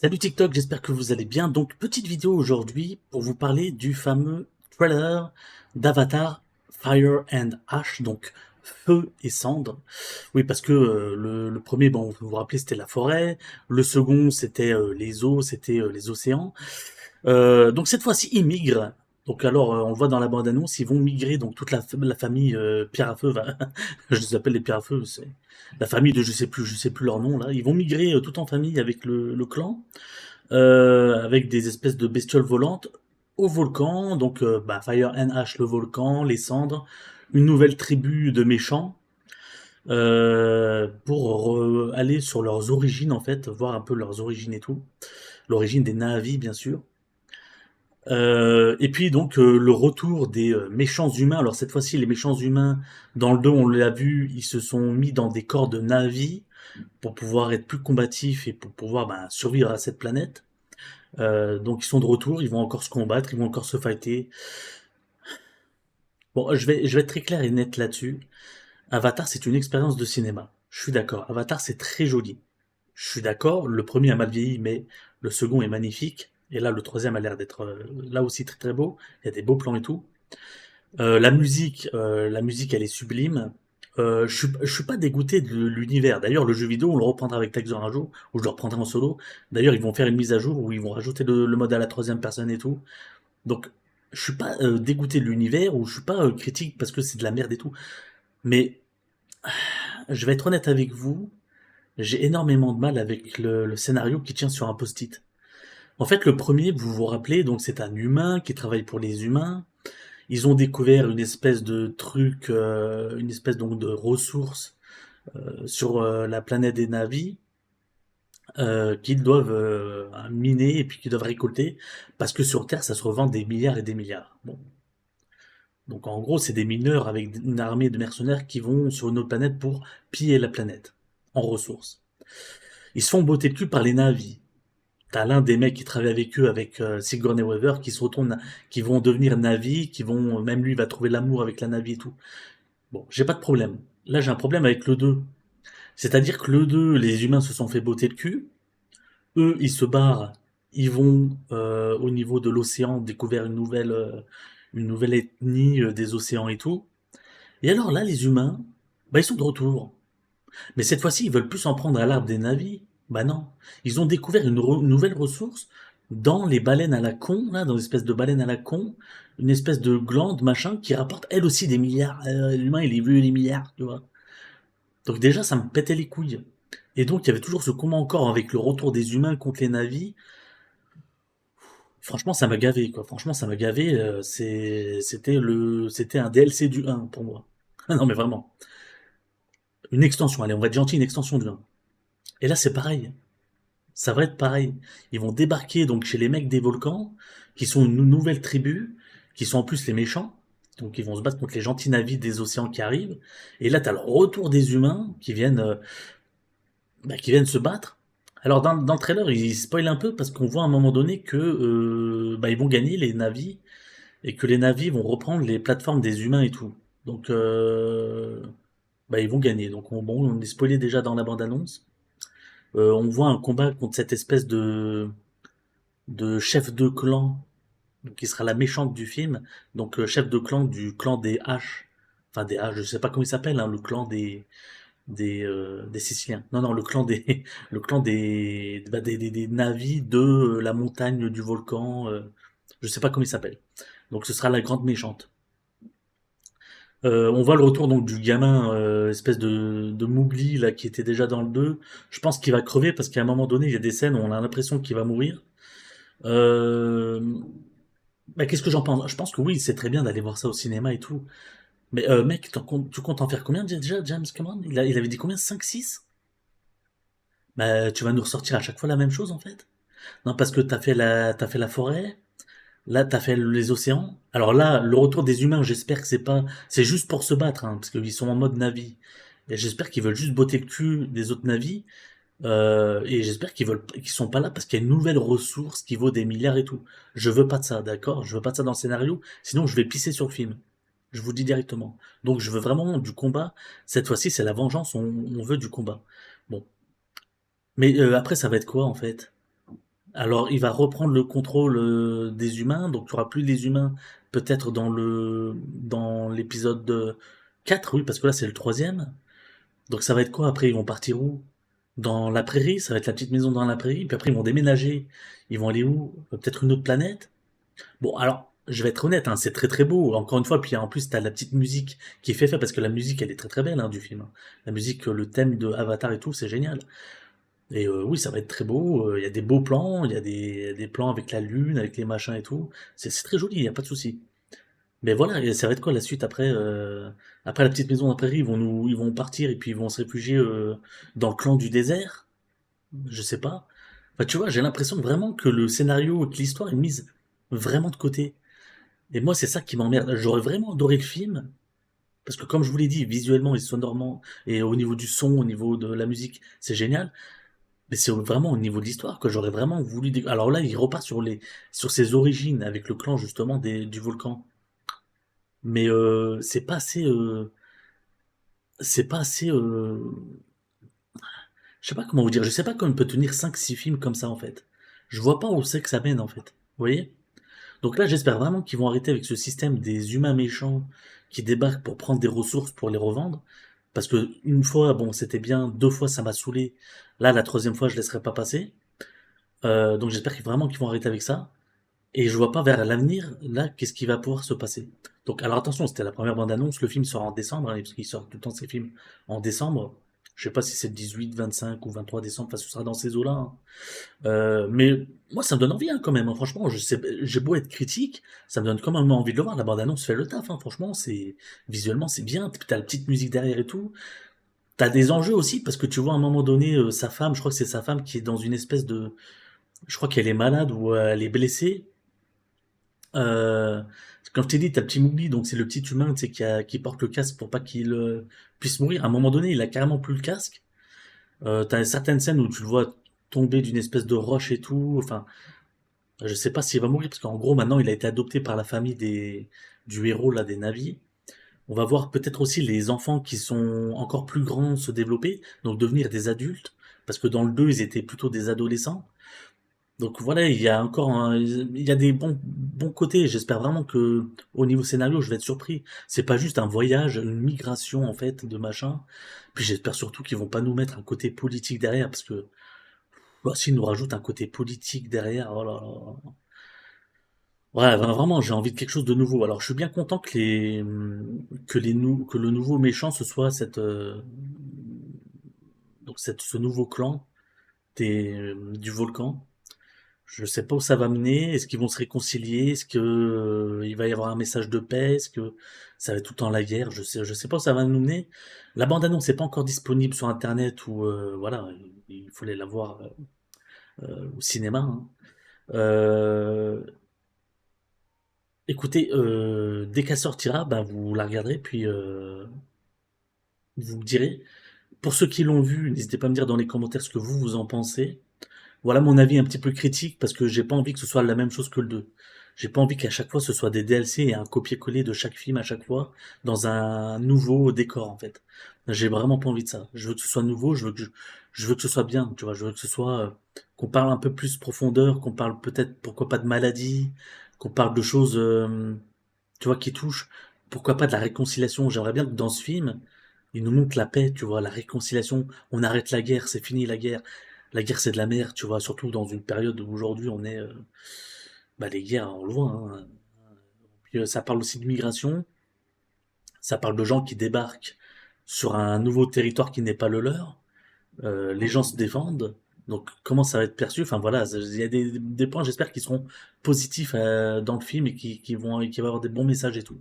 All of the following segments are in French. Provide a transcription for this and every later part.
Salut TikTok, j'espère que vous allez bien. Donc, petite vidéo aujourd'hui pour vous parler du fameux trailer d'Avatar Fire and Ash, donc feu et cendre. Oui, parce que le premier, bon, vous vous rappelez, c'était la forêt. Le second, c'était les eaux, c'était les océans. Donc cette fois-ci, ils migrent. Donc alors, on le voit dans la bande-annonce, ils vont migrer, donc toute la famille Pierre à Feu va, je les appelle les Pierre à Feu, c'est la famille de je sais plus leur nom là. Ils vont migrer tout en famille avec le clan, avec des espèces de bestioles volantes au volcan. Donc Fire and Ash, le volcan, les cendres, une nouvelle tribu de méchants pour aller sur leurs origines en fait, voir un peu leurs origines et tout, l'origine des Na'vi bien sûr. Et puis donc le retour des méchants humains. Alors cette fois-ci, les méchants humains, dans le 2, on l'a vu, ils se sont mis dans des corps de Na'vi pour pouvoir être plus combatifs et pour pouvoir survivre à cette planète. Donc ils sont de retour, ils vont encore se combattre, ils vont encore se fighter. Bon, je vais être très clair et net là-dessus. Avatar, c'est une expérience de cinéma. Je suis d'accord. Avatar, c'est très joli. Je suis d'accord. Le premier a mal vieilli, mais le second est magnifique. Et là, le troisième a l'air d'être là aussi très très beau. Il y a des beaux plans et tout. La musique, elle est sublime. Je suis pas dégoûté de l'univers. D'ailleurs, le jeu vidéo, on le reprendra avec Texas un jour, ou je le reprendrai en solo. D'ailleurs, ils vont faire une mise à jour où ils vont rajouter le mode à la troisième personne et tout. Donc, je suis pas dégoûté de l'univers, ou je suis pas critique parce que c'est de la merde et tout. Mais je vais être honnête avec vous, j'ai énormément de mal avec le scénario qui tient sur un post-it. En fait, le premier, vous vous rappelez, donc c'est un humain qui travaille pour les humains. Ils ont découvert une espèce de truc, une espèce donc de ressource sur la planète des Na'vi qu'ils doivent miner et puis qu'ils doivent récolter parce que sur Terre ça se revend des milliards et des milliards. Bon, donc en gros c'est des mineurs avec une armée de mercenaires qui vont sur une autre planète pour piller la planète en ressources. Ils se font botter le cul par les Na'vi. T'as l'un des mecs qui travaille avec eux, avec Sigourney Weaver, qui se retourne, qui vont devenir Na'vi, qui vont, même lui va trouver l'amour avec la Na'vi et tout. Bon, j'ai pas de problème. Là, j'ai un problème avec le 2. C'est-à-dire que le 2, les humains se sont fait botter le cul. Eux, ils se barrent. Ils vont au niveau de l'océan découvrir une nouvelle ethnie des océans et tout. Et alors là, les humains, ils sont de retour. Mais cette fois-ci, ils veulent plus s'en prendre à l'arbre des navis. Bah non. Ils ont découvert une nouvelle ressource dans les baleines à la con, là, dans l'espèce de baleine à la con, une espèce de glande, machin, qui rapporte elle aussi des milliards. L'humain, il est vu les milliards, tu vois. Donc déjà, ça me pétait les couilles. Et donc, il y avait toujours ce combat encore avec le retour des humains contre les navis. Franchement, ça m'a gavé, quoi. Franchement, ça m'a gavé. C'était un DLC du 1 pour moi. Non, mais vraiment. Une extension, allez, on va être gentil, une extension du 1. Et là, c'est pareil. Ça va être pareil. Ils vont débarquer donc chez les mecs des volcans, qui sont une nouvelle tribu, qui sont en plus les méchants. Donc ils vont se battre contre les gentils navis des océans qui arrivent. Et là, t'as le retour des humains qui viennent se battre. Alors dans le trailer, ils spoilent un peu parce qu'on voit à un moment donné que ils vont gagner les navis et que les navis vont reprendre les plateformes des humains et tout. Donc ils vont gagner. Donc on est spoilé déjà dans la bande-annonce. On voit un combat contre cette espèce de chef de clan, donc qui sera la méchante du film, donc chef de clan du clan des H, enfin des H, je sais pas comment il s'appelle, hein, le clan des Siciliens. Non, non, le clan des le clan des Navis de la montagne du volcan, je sais pas comment il s'appelle. Donc ce sera la grande méchante. On voit le retour donc du gamin, espèce de Mowgli là qui était déjà dans le 2. Je pense qu'il va crever parce qu'à un moment donné il y a des scènes où on a l'impression qu'il va mourir. Euh, qu'est-ce que j'en pense? Je pense que oui, c'est très bien d'aller voir ça au cinéma et tout. Mais mec, tu comptes en faire combien déjà, James Cameron? Il avait dit combien? 5 6. Bah, tu vas nous ressortir à chaque fois la même chose en fait? Non, parce que t'as fait la forêt, là t'as fait les océans. Alors là, le retour des humains, j'espère que c'est juste pour se battre, hein, parce qu'ils sont en mode Navi. Et j'espère qu'ils veulent juste botter le cul des autres navis. Et j'espère qu'ils sont pas là parce qu'il y a une nouvelle ressource qui vaut des milliards et tout. Je veux pas de ça, d'accord? Je veux pas de ça dans le scénario, sinon je vais pisser sur le film. Je vous le dis directement. Donc je veux vraiment du combat. Cette fois-ci, c'est la vengeance, on veut du combat. Bon. Mais après, ça va être quoi en fait? Alors, il va reprendre le contrôle des humains, donc tu auras plus les humains peut-être dans l'épisode 4, oui, parce que là c'est le troisième. Donc ça va être quoi après? Ils vont partir où? Dans la prairie, ça va être la petite maison dans la prairie, puis après ils vont déménager. Ils vont aller où? Peut-être une autre planète? Bon, alors, je vais être honnête, hein, c'est très très beau, encore une fois, puis en plus t'as la petite musique qui est fait, parce que la musique elle est très très belle hein, du film, hein. La musique, le thème de Avatar et tout, c'est génial. Et oui, ça va être très beau. Il y a des beaux plans, il y a des plans avec la lune, avec les machins et tout. C'est très joli, il n'y a pas de souci. Mais voilà, et ça va être quoi la suite après après la petite maison dans la prairie, ils vont partir et puis ils vont se réfugier dans le clan du désert. Je sais pas. Enfin, tu vois, j'ai l'impression vraiment que le scénario et que l'histoire est mise vraiment de côté. Et moi, c'est ça qui m'emmerde. J'aurais vraiment adoré le film. Parce que comme je vous l'ai dit, visuellement et sonorement, et au niveau du son, au niveau de la musique, c'est génial. Mais c'est vraiment au niveau de l'histoire que j'aurais vraiment voulu. Alors là, il repart sur ses origines avec le clan justement du volcan. Mais c'est pas assez. Je sais pas comment vous dire. Je sais pas comment on peut tenir 5 6 films comme ça en fait. Je vois pas où c'est que ça mène en fait. Vous voyez? Donc là, j'espère vraiment qu'ils vont arrêter avec ce système des humains méchants qui débarquent pour prendre des ressources pour les revendre. Parce que une fois, bon, c'était bien. 2 fois, ça m'a saoulé. Là, la troisième fois, je laisserai pas passer. Donc j'espère vraiment qu'ils vont arrêter avec ça. Et je vois pas vers l'avenir, là, qu'est-ce qui va pouvoir se passer. Donc, alors attention, c'était la première bande-annonce, le film sort en décembre, hein, parce qu'il sort tout le temps ces films en décembre. Je sais pas si c'est le 18, 25 ou 23 décembre, enfin, ce sera dans ces eaux-là, hein. Mais moi, ça me donne envie, hein, quand même, hein, franchement, j'ai beau être critique, ça me donne quand même envie de le voir. La bande-annonce fait le taf, hein, franchement, visuellement, c'est bien, t'as la petite musique derrière et tout. T'as des enjeux aussi, parce que tu vois, à un moment donné, sa femme, je crois que c'est sa femme qui est dans une espèce je crois qu'elle est malade ou elle est blessée. Comme je t'ai dit, t'as le petit Mowgli, donc c'est le petit humain, tu sais, qui porte le casque pour pas qu'il puisse mourir. À un moment donné, il a carrément plus le casque. T'as certaines scènes où tu le vois tomber d'une espèce de roche et tout. Enfin, je sais pas s'il va mourir, parce qu'en gros, maintenant, il a été adopté par la famille du héros, là, des Na'vi. On va voir peut-être aussi les enfants qui sont encore plus grands se développer, donc devenir des adultes, parce que dans le 2 ils étaient plutôt des adolescents. Donc voilà, il y a des bons côtés. J'espère vraiment que au niveau scénario, je vais être surpris. C'est pas juste un voyage, une migration en fait de machin. Puis j'espère surtout qu'ils vont pas nous mettre un côté politique derrière, parce que s'ils nous rajoutent un côté politique derrière, oh là là. Ouais, vraiment, j'ai envie de quelque chose de nouveau. Alors je suis bien content que le nouveau méchant ce soit ce nouveau clan du volcan. Je sais pas où ça va mener. Est-ce qu'ils vont se réconcilier? Est-ce que il va y avoir un message de paix? Est-ce que ça va être tout le temps la guerre? Je sais pas où ça va nous mener. La bande-annonce n'est pas encore disponible sur Internet ou voilà, il fallait la voir au cinéma, hein. Euh, Écoutez, dès qu'elle sortira, bah, vous la regarderez puis vous me direz. Pour ceux qui l'ont vu, n'hésitez pas à me dire dans les commentaires ce que vous en pensez. Voilà mon avis un petit peu critique parce que j'ai pas envie que ce soit la même chose que le 2. J'ai pas envie qu'à chaque fois ce soit des DLC et un copier-coller de chaque film à chaque fois dans un nouveau décor en fait. J'ai vraiment pas envie de ça. Je veux que ce soit nouveau, je veux que ce soit bien, tu vois, je veux que ce soit qu'on parle un peu plus profondeur, qu'on parle peut-être pourquoi pas de maladie, qu'on parle de choses tu vois qui touchent, pourquoi pas de la réconciliation. J'aimerais bien que dans ce film, il nous montre la paix, tu vois, la réconciliation, on arrête la guerre, c'est fini la guerre. La guerre, c'est de la merde, tu vois, surtout dans une période où aujourd'hui on est. Bah, les guerres, on le voit, hein. Puis, ça parle aussi de migration, ça parle de gens qui débarquent sur un nouveau territoire qui n'est pas le leur. Les gens se défendent, donc comment ça va être perçu? Enfin voilà, il y a des points, j'espère, qui seront positifs dans le film et qui vont avoir des bons messages et tout.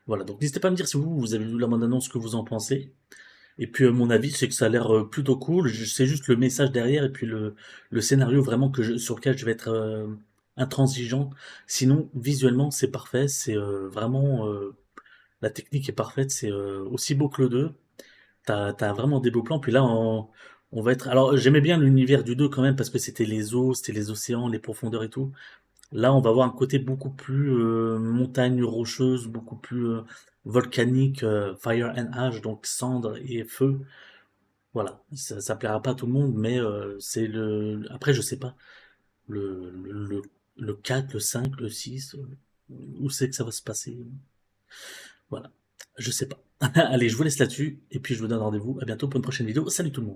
Voilà, donc n'hésitez pas à me dire si vous avez vu la bande-annonce, ce que vous en pensez. Et puis mon avis, c'est que ça a l'air plutôt cool. C'est juste le message derrière et puis le scénario vraiment sur lequel je vais être intransigeant. Sinon, visuellement, c'est parfait. C'est vraiment la technique est parfaite. C'est aussi beau que le 2. T'as vraiment des beaux plans. Puis là, on va être. Alors, j'aimais bien l'univers du 2 quand même parce que c'était les eaux, c'était les océans, les profondeurs et tout. Là, on va avoir un côté beaucoup plus montagne rocheuse, beaucoup plus volcanique, fire and ash, donc cendre et feu. Voilà, ça plaira pas à tout le monde, mais c'est le. Après, je sais pas. Le 4, le 5, le 6, où c'est que ça va se passer? Voilà, je sais pas. Allez, je vous laisse là-dessus et puis je vous donne rendez-vous à bientôt pour une prochaine vidéo. Salut tout le monde!